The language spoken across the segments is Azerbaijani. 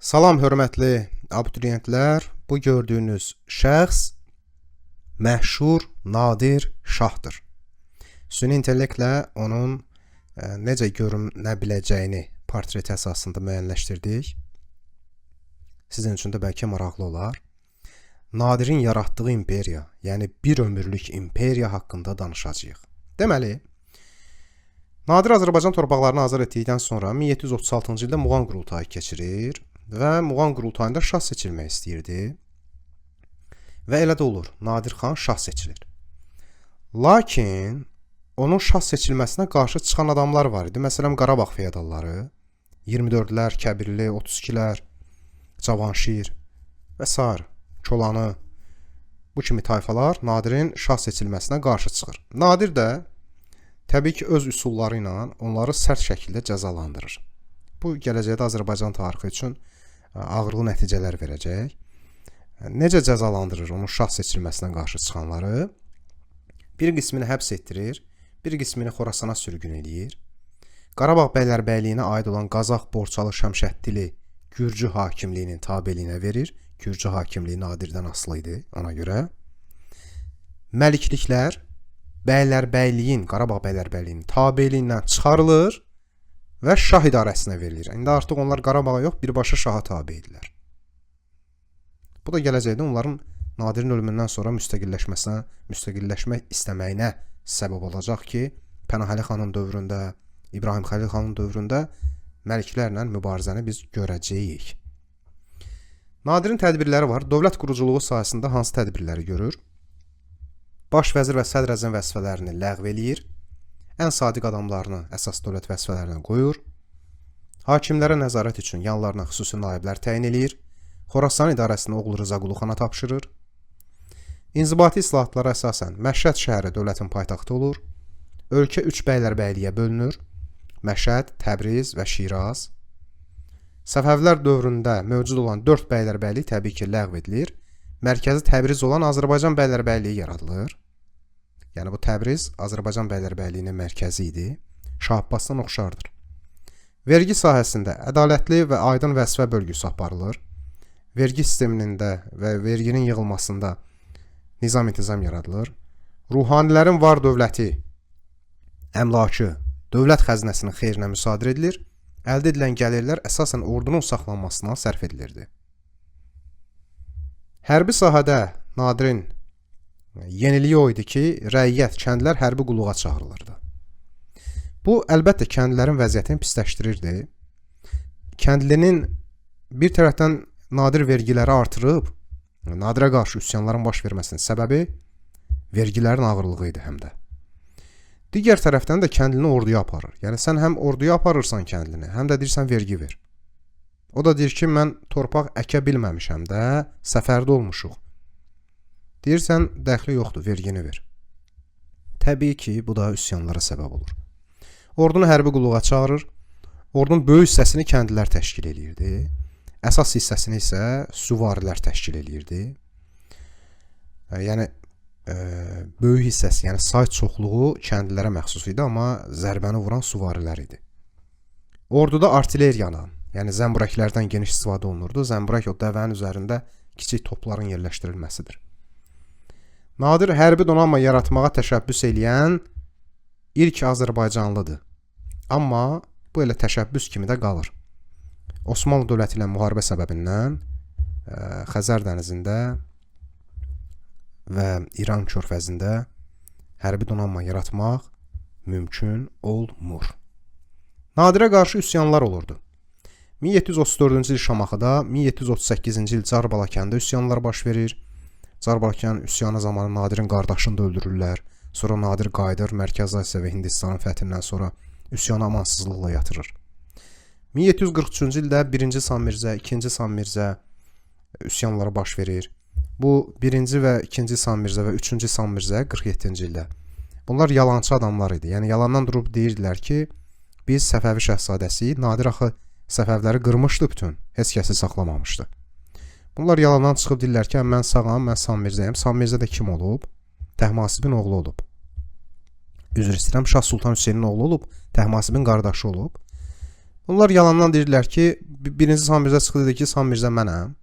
Salam hörmətli abituriyentlər, bu gördüyünüz şəxs məşhur Nadir Şahdır. Süni intellektlə onun necə görünə biləcəyini portret əsasında müəyyənləşdirdik. Sizin üçün də bəlkə maraqlı olar. Nadirin yaratdığı imperiya, yəni bir ömürlük imperiya haqqında danışacağıq. Deməli, Nadir Azərbaycan torpaqlarını azad etdikdən sonra 1736-cı ildə Muğan qurultayı keçirir və Muğan qurultayında şah seçilmək istəyirdi. Və elə də olur, Nadir xan şah seçilir. Lakin onun şah seçilməsinə qarşı çıxan adamlar var idi. Məsələn, Qarabağ feodalları, 24-lər, Kəbirli, 32-lər, Cavanşir və s. Çolanı, bu kimi tayfalar Nadirin şah seçilməsinə qarşı çıxır. Nadir də təbii ki, öz üsulları ilə onları sərt şəkildə cəzalandırır. Bu, gələcəkdə Azərbaycan tarixi üçün ağırlı nəticələr verəcək. Necə cəzalandırır onun şah seçilməsinə qarşı çıxanları? Bir qismini həbs etdirir, bir qismini Xorasana sürgün eləyir. Qarabağ bəylərbəyliyinə aid olan Qazax, Borçalı, Şəmşəddili, Gürcü hakimliyinin tabeliyinə verir. Gürcü hakimliyi Nadirdən asılı idi ona görə. Məlikliklər bəylərbəyliyin, Qarabağ bəylərbəyliyinin tabeliyindən çıxarılır və şah idarəsinə verilir. İndi artıq onlar Qarabağa yox, birbaşa şaha tabe idilər. Bu da gələcəkdə onların Nadirin ölümündən sonra müstəqilləşmək istəməyinə səbəb olacaq ki, Pənahəli xanın dövründə, İbrahim Xəlil xanın dövründə məliklərlə mübarizəni biz görəcəyik. Nadirin tədbirləri var. Dövlət quruculuğu sahəsində hansı tədbirləri görür? Baş vəzir və sədr əzəm vəzifələrini ləğv eləyir. Ən sadiq adamlarını əsas dövlət vəzifələrinə qoyur. Hakimlərə nəzarət üçün yanlarına xüsusi naiblər təyin eləyir. Xorasan idarəsini oğlu Rıza Quluxana tapşırır. İnzibati islahatlara əsasən Məşhəd şəhəri dövlətin paytaxtı olur. Ölkə 3 bəylərbəyliyə bölünür. Məşhəd, Təbriz və Şiraz. Səfəvilər dövründə mövcud olan 4 bəylərbəylik təbii ki, ləğv edilir. Mərkəzi Təbriz olan Azərbaycan bəylərbəyliyi yaradılır. Yəni bu Təbriz Azərbaycan bəylərbəyliyinin mərkəzi idi. Şah Abbasdan oxşardır. Vergi sahəsində ədalətli və aydın vəzifə bölgüsü aparılır. Vergi sistemində və verginin yığılmasında nizam-intizam yaradılır. Ruhanilərin var dövləti, əmlakı, dövlət xəzinəsinin xeyrinə müsadirə edilir. Əldə edilən gəlirlər əsasən ordunun saxlanmasına sərf edilirdi. Hərbi sahədə Nadirin yeniliyi o idi ki, rəiyyət, kəndlər hərbi qulluğa çağırılırdı. Bu, əlbəttə, kəndlərin vəziyyətini pisləşdirirdi. Kəndlinin bir tərəfdən Nadir vergiləri artırıb, Nadirə qarşı üsyanların baş verməsinin səbəbi vergilərin ağırlığı idi həm də. Digər tərəfdən də kəndlini orduya aparır. Yəni, sən həm orduya aparırsan kəndlini, həm də deyirsən vergi ver. O da deyir ki, mən torpaq əkə bilməmişəm də, səfərdə olmuşuq. Deyirsən, dəxli yoxdur, vergini ver. Təbii ki, bu da üsyanlara səbəb olur. Ordunu hərbi qulluğa çağırır. Ordunun böyük hissəsini kəndlilər təşkil edirdi. Əsas hissəsini isə süvarilər təşkil edirdi. Yəni, böyük hissəsi, yəni say çoxluğu kəndlilərə məxsus idi, amma zərbəni vuran süvarilər idi. Orduda artilleriyadan, yəni zəmburəklərdən geniş istifadə olunurdu. Zəmburək o dəvənin üzərində kiçik topların yerləşdirilməsidir. Nadir hərbi donanma yaratmağa təşəbbüs eləyən ilk Azərbaycanlıdır. Amma bu elə təşəbbüs kimi də qalır. Osmanlı dövləti ilə müharibə səbəbindən Xəzər dənizində və İran körfəzində hərbi donanma yaratmaq mümkün olmur. Nadirə qarşı üsyanlar olurdu. 1734-cü il Şamaxıda, 1738-ci il Carbalakəndə üsyanlar baş verir. Carbalakən üsyanı zamanı Nadirin qardaşını da öldürürlər. Sonra Nadir qayıdır, Mərkəzi Asiya və Hindistanın fəthindən sonra üsyanı amansızlıqla yatırır. 1743-cü ildə 1-ci Sanmirzə, 2-ci Sanmirzə üsyanları baş verir. Bu 1-ci və 2-ci Sanmirzə və 3-cü Sanmirzə 47-ci ildə. Bunlar yalancı adamlar idi. Yəni yalandan durub deyirdilər ki, biz Səfəvi şəhzadəsi, Nadir axı Səfəvləri qırmışdı bütün, heç kəsi saxlamamışdı. Bunlar yalandan çıxıb deyirlər ki, mən sağam, mən Sanmirzəyəm. Sanmirzə də kim olub? Təhmasibin oğlu olub. Üzr istəyirəm, Şah Sultan Hüseynin oğlu olub, Təhmasibin qardaşı olub. Onlar yalandan deyirlər ki, birinci Sami Mirzə çıxdı dedi ki, Sami Mirzə mənəm.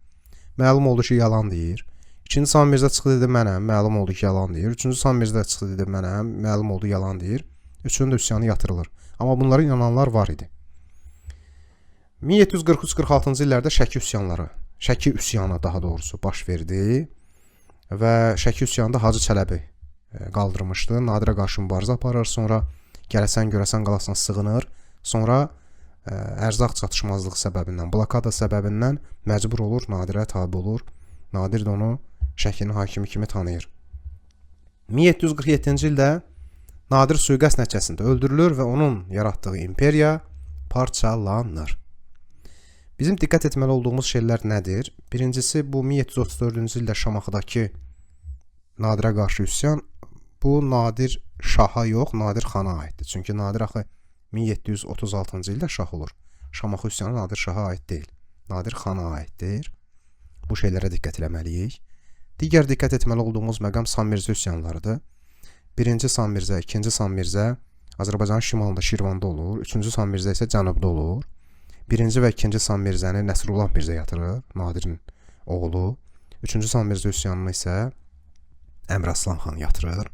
Məlum oldu ki, yalan deyir. İkinci Sami Mirzə çıxdı dedi mənəm, məlum oldu ki, yalan deyir. Üçüncü Sami Mirzə çıxdı dedi mənəm, məlum oldu yalan deyir. Üçünün də üsyanı yatırılır. Amma bunlara inananlar var idi. 1743-46-cı illərdə Şəki üsyanı daha doğrusu baş verdi və Şəki üsyanında Hacı Çələbi qaldırmışdı. Nadirə qarşı mübarizə aparır, sonra gələsən görəsən qalasan sığınır. Sonra ərzaq çatışmazlığı səbəbindən, blokada səbəbindən məcbur olur, Nadirə tabe olur. Nadir də onu Şəkinin hakimi kimi tanıyır. 1747-ci ildə Nadir sui-qəsd nəticəsində öldürülür və onun yaratdığı imperiya parçalanır. Bizim diqqət etməli olduğumuz şeylər nədir? Birincisi, bu 1734-cü ildə Şamaxıdakı Nadirə qarşı üsyan, bu Nadir şaha yox, Nadir xana aiddir. Çünki Nadir axı 1736-cı ildə şah olur. Şamaxı üsyanı Nadir şaha aid deyil. Nadir xana aiddir. Bu şeylərə diqqət etməliyik. Digər diqqət etməli olduğumuz məqam Sami Mirzə üsyanlarıdır. Birinci Sami Mirzə, ikinci Sami Mirzə Azərbaycanın şimalında Şirvanda olur. Üçüncü Sami Mirzə isə cənubda olur. Birinci və ikinci Sami Mirzəni Nəsrullah Mirzə yatırır, Nadirin oğlu. Üçüncü Sami Mirzə üsyanını isə Əmir Aslan xan yatırır.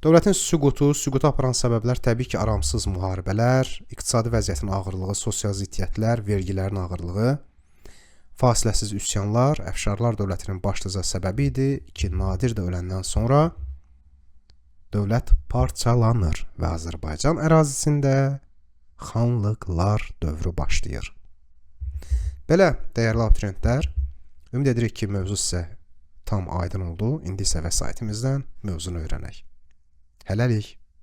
Dövlətin süqutu aparan səbəblər təbii ki, aramsız müharibələr, iqtisadi vəziyyətin ağırlığı, sosial ziddiyyətlər, vergilərin ağırlığı, fasiləsiz üsyanlar, Əfşarlar dövlətinin başlıca səbəbi idi ki, Nadir də öləndən sonra dövlət parçalanır və Azərbaycan ərazisində xanlıqlar dövrü başlayır. Belə, dəyərli abituriyentlər, ümid edirik ki, mövzu sizə tam aydın oldu. İndi isə vəsaitimizdən mövzunu öyrənək. Hələlik.